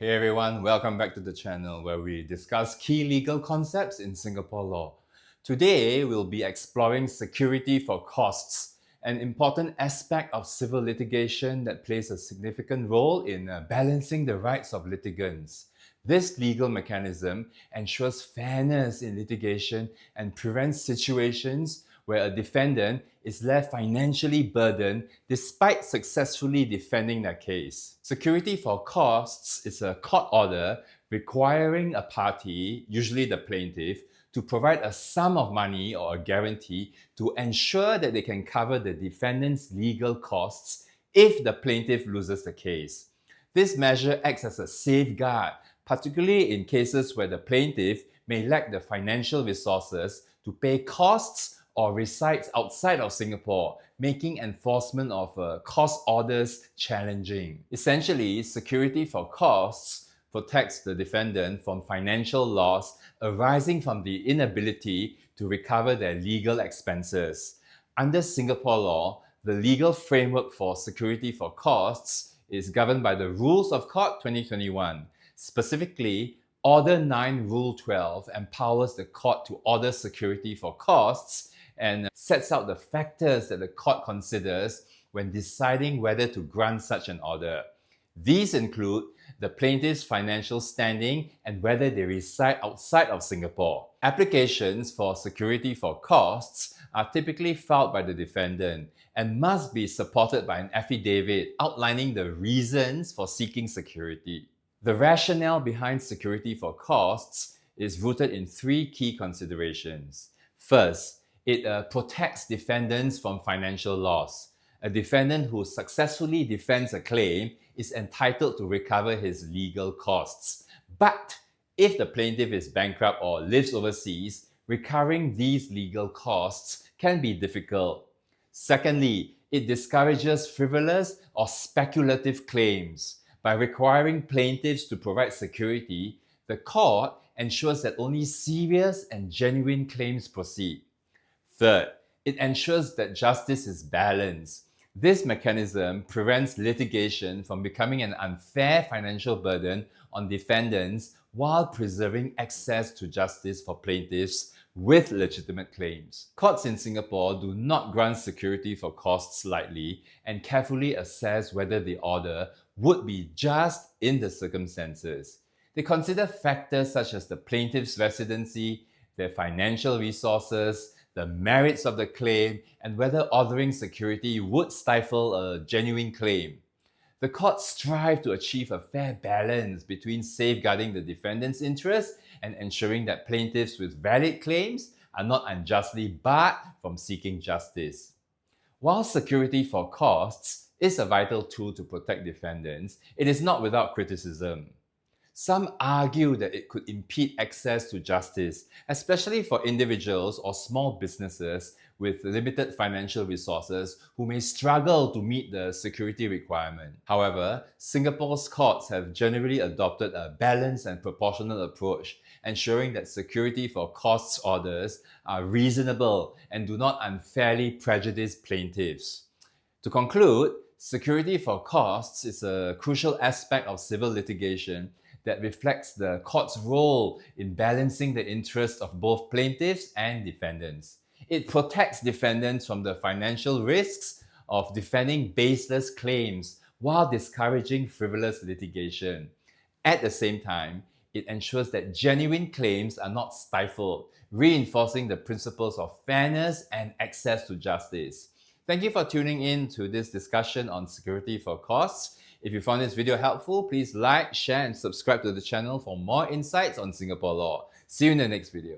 Hey everyone, welcome back to the channel where we discuss key legal concepts in Singapore law. Today, we'll be exploring security for costs, an important aspect of civil litigation that plays a significant role in balancing the rights of litigants. This legal mechanism ensures fairness in litigation and prevents situations where a defendant is left financially burdened despite successfully defending their case. Security for costs is a court order requiring a party, usually the plaintiff, to provide a sum of money or a guarantee to ensure that they can cover the defendant's legal costs if the plaintiff loses the case. This measure acts as a safeguard, particularly in cases where the plaintiff may lack the financial resources to pay costs or resides outside of Singapore, making enforcement of cost orders challenging. Essentially, security for costs protects the defendant from financial loss arising from the inability to recover their legal expenses. Under Singapore law, the legal framework for security for costs is governed by the Rules of Court 2021. Specifically, Order 9 Rule 12 empowers the court to order security for costs and sets out the factors that the court considers when deciding whether to grant such an order. These include the plaintiff's financial standing and whether they reside outside of Singapore. Applications for security for costs are typically filed by the defendant and must be supported by an affidavit outlining the reasons for seeking security. The rationale behind security for costs is rooted in three key considerations. First, it protects defendants from financial loss. A defendant who successfully defends a claim is entitled to recover his legal costs. But if the plaintiff is bankrupt or lives overseas, recovering these legal costs can be difficult. Secondly, it discourages frivolous or speculative claims. By requiring plaintiffs to provide security, the court ensures that only serious and genuine claims proceed. Third, it ensures that justice is balanced. This mechanism prevents litigation from becoming an unfair financial burden on defendants while preserving access to justice for plaintiffs with legitimate claims. Courts in Singapore do not grant security for costs lightly and carefully assess whether the order would be just in the circumstances. They consider factors such as the plaintiff's residency, their financial resources, the merits of the claim, and whether ordering security would stifle a genuine claim. The courts strive to achieve a fair balance between safeguarding the defendant's interests and ensuring that plaintiffs with valid claims are not unjustly barred from seeking justice. While security for costs is a vital tool to protect defendants, it is not without criticism. Some argue that it could impede access to justice, especially for individuals or small businesses with limited financial resources who may struggle to meet the security requirement. However, Singapore's courts have generally adopted a balanced and proportional approach, ensuring that security for costs orders are reasonable and do not unfairly prejudice plaintiffs. To conclude, security for costs is a crucial aspect of civil litigation that reflects the court's role in balancing the interests of both plaintiffs and defendants. It protects defendants from the financial risks of defending baseless claims while discouraging frivolous litigation. At the same time, it ensures that genuine claims are not stifled, reinforcing the principles of fairness and access to justice. Thank you for tuning in to this discussion on security for costs. If you found this video helpful, please like, share, and subscribe to the channel for more insights on Singapore law. See you in the next video.